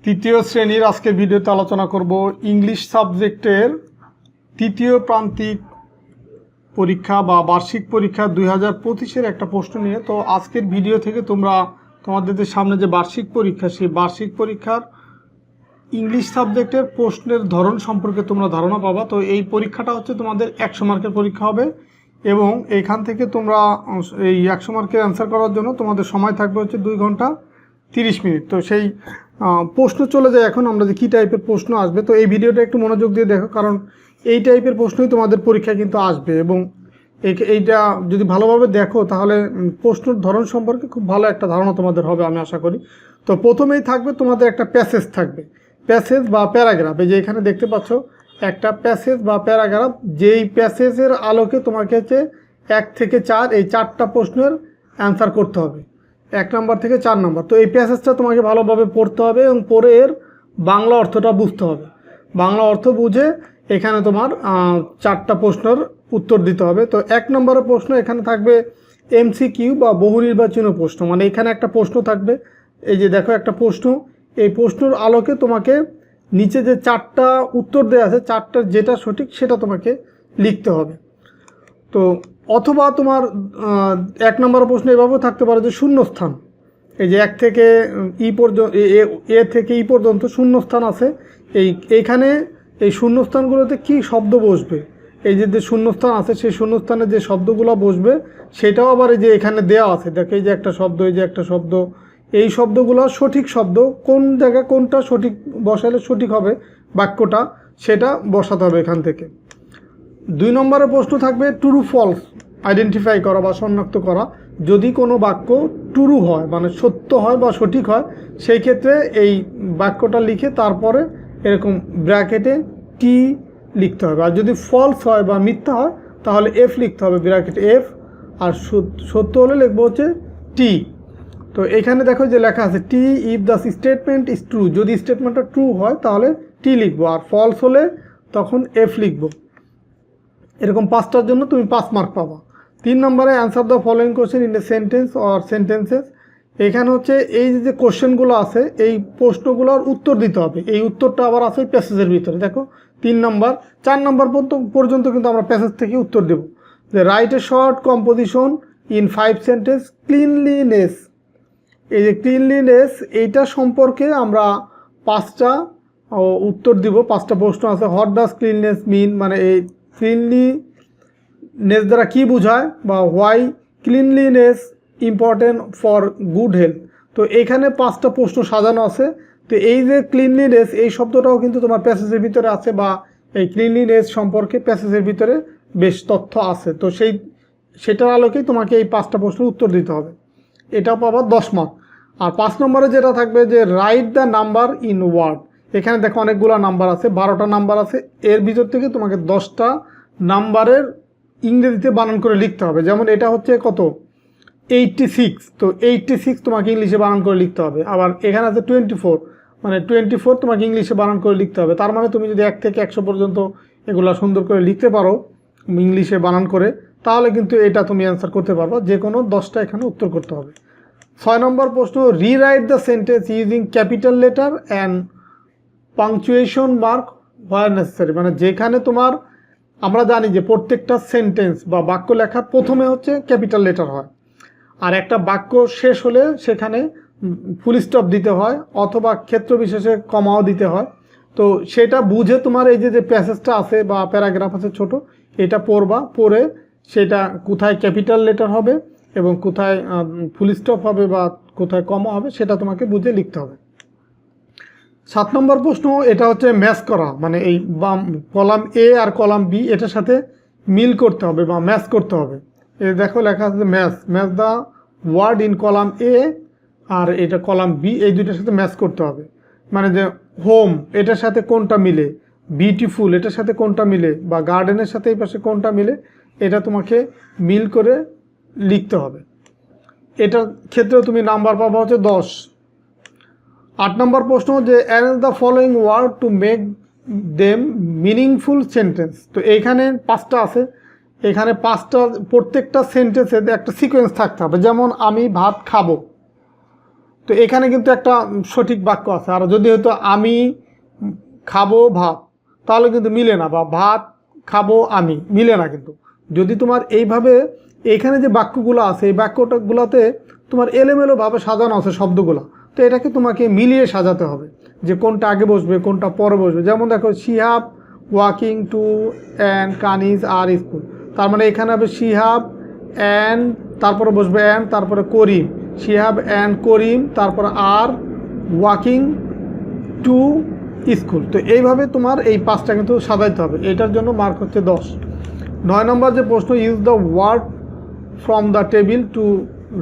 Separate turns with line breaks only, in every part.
তৃতীয় শ্রেণীর আজকের ভিডিওতে আলোচনা করব ইংলিশ সাবজেক্টের তৃতীয় প্রান্তিক পরীক্ষা বা বার্ষিক পরীক্ষা 2025-এর একটা প্রশ্ন নিয়ে। তো আজকের ভিডিও থেকে তোমরা তোমাদের সামনে যে বার্ষিক পরীক্ষা, সেই বার্ষিক পরীক্ষার ইংলিশ সাবজেক্টের প্রশ্নের ধরন সম্পর্কে তোমরা ধারণা পাবা। তো এই পরীক্ষাটা হচ্ছে তোমাদের 100 মার্কের পরীক্ষা হবে এবং এইখান থেকে তোমরা এই 100 মার্কের অ্যান্সার করার জন্য তোমাদের সময় থাকবে হচ্ছে 2 ঘন্টা 30 মিনিট। তো সেই প্রশ্ন চলে যায় এখন আমরা যে কী টাইপের প্রশ্ন আসবে। তো এই ভিডিওটা একটু মনোযোগ দিয়ে দেখো, কারণ এই টাইপের প্রশ্নই তোমাদের পরীক্ষা কিন্তু আসবে এবং এইটা যদি ভালোভাবে দেখো তাহলে প্রশ্নের ধরন সম্পর্কে খুব ভালো একটা ধারণা তোমাদের হবে আমি আশা করি। তো প্রথমেই থাকবে তোমাদের একটা প্যাসেজ থাকবে, প্যাসেজ বা প্যারাগ্রাফ। এই যে এখানে দেখতে পাচ্ছ একটা প্যাসেজ বা প্যারাগ্রাফ, যেই প্যাসেজের আলোকে তোমাকে হচ্ছে 1 থেকে 4 এই 4টা প্রশ্নের অ্যান্সার করতে হবে, 1 নম্বর থেকে 4 নম্বর। তো এই প্যাসেজটা তোমাকে ভালোভাবে পড়তে হবে এবং পড়ে এর বাংলা অর্থটা বুঝতে হবে। বাংলা অর্থ বুঝে এখানে তোমার 4টা প্রশ্নের উত্তর দিতে হবে। তো 1 নম্বরের প্রশ্ন এখানে থাকবে MCQ বা বহু নির্বাচনীয় প্রশ্ন, মানে এখানে একটা প্রশ্ন থাকবে। এই যে দেখো একটা প্রশ্ন, এই প্রশ্নের আলোকে তোমাকে নিচে যে 4টা উত্তর দেওয়া আছে, 4টার যেটা সঠিক সেটা তোমাকে লিখতে হবে। তো অথবা তোমার 1 নম্বর প্রশ্ন এভাবেও থাকতে পারে যে শূন্যস্থান। এই যে 1 থেকে ই পর্যন্ত, এ থেকে ই পর্যন্ত শূন্যস্থান আছে, এইখানে এই শূন্যস্থানগুলোতে কি শব্দ বসবে, এই যে শূন্যস্থান আছে সেই শূন্যস্থানে যে শব্দগুলো বসবে সেটাও আবার এই যে এখানে দেওয়া আছে। দেখো এই যে একটা শব্দ, এই যে একটা শব্দ, এই শব্দগুলো সঠিক শব্দ, কোন জায়গায় কোনটা সঠিক বসালে সঠিক হবে বাক্যটা, সেটা বসাতে হবে এখান থেকে। 2 নম্বরের প্রশ্ন থাকবে ট্রু ফলস আইডেন্টিফাই করা বা শনাক্ত করা। যদি কোনো বাক্য ট্রু হয় মানে সত্য হয় বা সঠিক হয়, সেই ক্ষেত্রে এই বাক্যটা লিখে তারপরে এরকম ব্র্যাকেটে টি লিখতে হবে। আর যদি ফলস হয় বা মিথ্যা হয় তাহলে এফ লিখতে হবে, ব্র্যাকেটে এফ। আর সত্য হলে লিখবো হচ্ছে টি। তো এখানে দেখো যে লেখা আছে T if the statement is true. যদি স্টেটমেন্টটা ট্রু হয় তাহলে টি লিখবো, আর ফলস হলে তখন এফ লিখবো। এরকম 5টার জন্য তুমি 5 মার্ক পাবা। 3 নম্বরে answer the following question in a sentence or sentences. এখানে হচ্ছে এই যে কোশ্চেনগুলো আছে এই প্রশ্নগুলোর উত্তর দিতে হবে। এই উত্তরটা আবার আছে প্যাসেজের ভিতরে। দেখো 3 নম্বর 4 নম্বর পর্যন্ত কিন্তু আমরা প্যাসেজ থেকে উত্তর দেব। যে write a short composition in 5 sentence cleanliness. এই যে ক্লিনলিনেস এইটা সম্পর্কে আমরা 5টা উত্তর দিব। 5টা প্রশ্ন আছে। হোয়াট ডাজ ক্লিননেস মিন, মানে এই ক্লিনলিনেস দ্বারা কী বোঝায়, বা why cleanliness important for good health. তো এইখানে 5টা প্রশ্ন সাজানো আছে। তো এই যে ক্লিনলিনেস এই শব্দটাও কিন্তু তোমার প্যাসেজের ভিতরে আছে, বা এই ক্লিনলিনেস সম্পর্কে প্যাসেজের ভিতরে বেশ তথ্য আছে। তো সেটার আলোকেই তোমাকে এই 5টা প্রশ্নের উত্তর দিতে হবে। এটাও পাবা 10 মার্ক। আর 5 নম্বরে যেটা থাকবে যে write the number in word. এখানে দেখো অনেকগুলো নাম্বার আছে, 12টা নাম্বার আছে। এর ভিতর থেকে তোমাকে 10টা নাম্বারের ইংরেজিতে বানান করে লিখতে হবে। যেমন এটা হচ্ছে কত, 86। তো 86 তোমাকে ইংলিশে বানান করে লিখতে হবে। আবার এখানে আছে 24, মানে 24 তোমাকে ইংলিশে বানান করে লিখতে হবে। তার মানে তুমি যদি 1 থেকে 100 পর্যন্ত এগুলা সুন্দর করে লিখতে পারো ইংলিশে বানান করে, তাহলে কিন্তু এটা তুমি অ্যান্সার করতে পারবে। যে কোনো 10টা এখানে উত্তর করতে হবে। 6 নম্বর প্রশ্ন rewrite the sentence using capital letter and punctuation mark where necessary. মানে যেখানে তোমার, আমরা জানি যে প্রত্যেকটা সেন্টেন্স বা বাক্য লেখার প্রথমে হচ্ছে ক্যাপিটাল লেটার হয়, আর একটা বাক্য শেষ হলে সেখানে ফুল স্টপ দিতে হয় অথবা ক্ষেত্র বিশেষে কমাও দিতে হয়। তো সেটা বুঝে তোমার এই যে প্যাসেজটা আছে বা প্যারাগ্রাফ আছে ছোট, এটা পড়বা। পড়ে সেটা কোথায় ক্যাপিটাল লেটার হবে এবং কোথায় ফুল স্টপ হবে বা কোথায় কমা হবে সেটা তোমাকে বুঝে লিখতে হবে। 7 নম্বর প্রশ্ন এটা হচ্ছে ম্যাচ করা, মানে এই কলাম এ আর কলাম বি এটার সাথে মিল করতে হবে বা ম্যাচ করতে হবে। এই দেখো লেখা আছে match the word in column A, আর এটা কলাম বি, এই দুইটার সাথে ম্যাচ করতে হবে। মানে যে হোম এটার সাথে কোনটা মিলে, বিউটিফুল এটার সাথে কোনটা মিলে, বা গার্ডেনের সাথে এই পাশে কোনটা মিলে, এটা তোমাকে মিল করে লিখতে হবে। এটার ক্ষেত্রেও তুমি নাম্বার পাবা হচ্ছে 10। 8 নম্বর প্রশ্ন যে arrange the following word to make them meaningful sentence. তো এইখানে 5টা আছে। এখানে 5টা প্রত্যেকটা সেন্টেন্সে একটা সিকোয়েন্স থাকতে হবে। যেমন আমি ভাত খাবো, তো তো এখানে কিন্তু একটা সঠিক বাক্য আছে। আর যদি হয়তো আমি খাবো ভাত, তাহলে কিন্তু মিলে না, বা ভাত খাবো আমি মিলে না। কিন্তু যদি তোমার এইভাবে এখানে যে বাক্যগুলো আছে এই বাক্যটাগুলোতে তোমার এলোমেলোভাবে সাজানো আছে শব্দগুলো, তো এটাকে তোমাকে মিলিয়ে সাজাতে হবে যে কোনটা আগে বসবে কোনটা পরে বসবে। যেমন দেখো Shihab walking to and Kaniz are school, তার মানে এখানে হবে শিহাব অ্যান্ড, তারপরে বসবে অ্যান্ড, তারপরে করিম, শিহাব অ্যান্ড করিম, তারপরে আর ওয়াকিং টু স্কুল। তো এইভাবে তোমার এই পাঁচটা কিন্তু সাজাইতে হবে। এটার জন্য মার্ক হচ্ছে 10। 9 নম্বর যে প্রশ্ন, use the word from the table to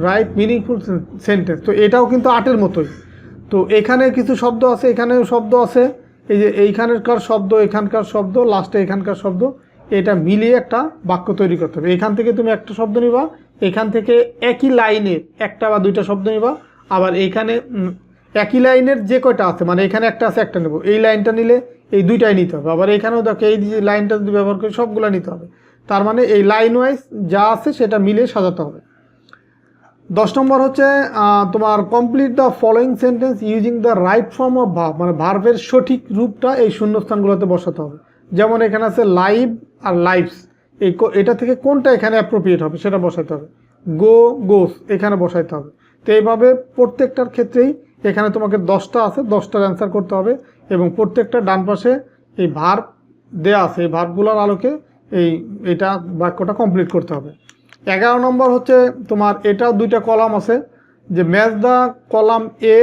write meaningful sentence. তো এটাও কিন্তু 8-এর মতোই। তো এখানে কিছু শব্দ আছে, এখানেও শব্দ আছে, এই যে এইখানকার শব্দ, এখানকার শব্দ, লাস্টে এখানকার শব্দ, এটা মিলিয়ে একটা বাক্য তৈরি করতে হবে। এখান থেকে তুমি একটা শব্দ নিবা, এখান থেকে একই লাইনের একটা বা দুইটা শব্দ নিবা, আবার এইখানে একই লাইনের যে কয়টা আছে, মানে এখানে একটা আছে একটা নেব, এই লাইনটা নিলে এই দুইটাই নিতে হবে। আবার এখানেও দেখো এই যে লাইনটা যদি ব্যবহার করি সবগুলো নিতে হবে। তার মানে এই লাইন ওয়াইজ যা আছে সেটা মিলিয়ে সাজাতে হবে। 10 নম্বর হচ্ছে তোমার complete the following sentence using the right form of verb, মানে ভার্বের সঠিক রূপটা এই শূন্যস্থানগুলোতে বসাতে হবে। যেমন এখানে আছে লাইভ আর লাইভস, এটা থেকে কোনটা এখানে অ্যাপ্রোপ্রিয়েট হবে সেটা বসাতে হবে। গো গোস এখানে বসাইতে হবে। তো এইভাবে প্রত্যেকটার ক্ষেত্রেই এখানে তোমাকে 10টা আছে, 10টার অ্যান্সার করতে হবে, এবং প্রত্যেকটা ডান পাশে এই ভার্ব দেয়া আছে, এই ভার্বগুলোর আলোকে এটা বাক্যটা কমপ্লিট করতে হবে। 11 নম্বর হচ্ছে তোমার এটাও দুইটা কলাম আছে, যে ম্যাচ দ্য কলাম এ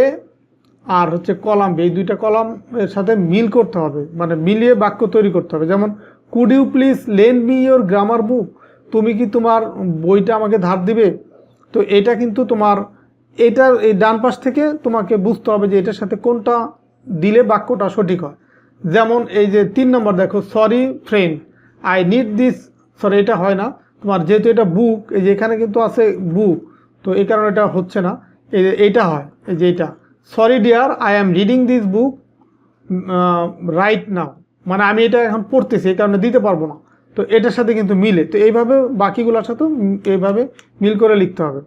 আর হচ্ছে কলাম বি, এই দুইটা কলাম এর সাথে মিল করতে হবে, মানে মিলিয়ে বাক্য তৈরি করতে হবে। যেমন could you please lend me your grammar book, তুমি কি তোমার বইটা আমাকে ধার দিবে। তো এটা কিন্তু তোমার এটার এই ডান পাশ থেকে তোমাকে বুঝতে হবে যে এটার সাথে কোনটা দিলে বাক্যটা সঠিক হয়। যেমন এই যে 3 নম্বর দেখো, sorry friend I need this, sorry এটা হয় না তোমার, যেহেতু এটা বুক, এই যে এখানে কিন্তু আছে বুক, তো এই কারণে এটা হচ্ছে না, এইটা হয়, এই যে এটা sorry dear I am reading this book right now, মানে আমি এটা এখন পড়তেছি এই কারণে দিতে পারবো না। তো এটার সাথে কিন্তু মিলে, তো এইভাবে বাকিগুলোর সাথেও এইভাবে মিল করে লিখতে হবে।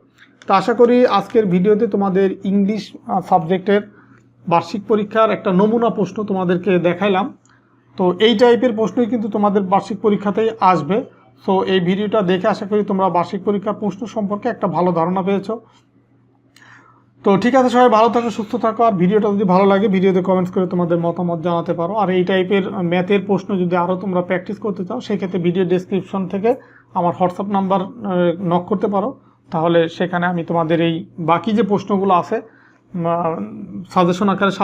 তো আশা করি আজকের ভিডিওতে তোমাদের ইংলিশ সাবজেক্টের বার্ষিক পরীক্ষার একটা নমুনা প্রশ্ন তোমাদেরকে দেখাইলাম। তো এই টাইপের প্রশ্নই কিন্তু তোমাদের বার্ষিক পরীক্ষাতেই আসবে। সো এই ভিডিওটা দেখে আশা করি তোমরা বার্ষিক পরীক্ষার প্রশ্ন সম্পর্কে একটা ভালো ধারণা পেয়েছো। তো ঠিক আছে, সবাই ভালো থাকো, সুস্থ থাকো। আর ভিডিওটা যদি ভালো লাগে ভিডিওতে কমেন্টস করে তোমাদের মতামত জানাতে পারো। আর এই টাইপের ম্যাথের প্রশ্ন যদি আরও তোমরা প্র্যাকটিস করতে চাও, সেক্ষেত্রে ভিডিও ডেসক্রিপশন থেকে আমার হোয়াটসঅ্যাপ নাম্বার নক করতে পারো। তাহলে সেখানে আমি তোমাদের এই বাকি যে প্রশ্নগুলো আছে সাজেশন আকারে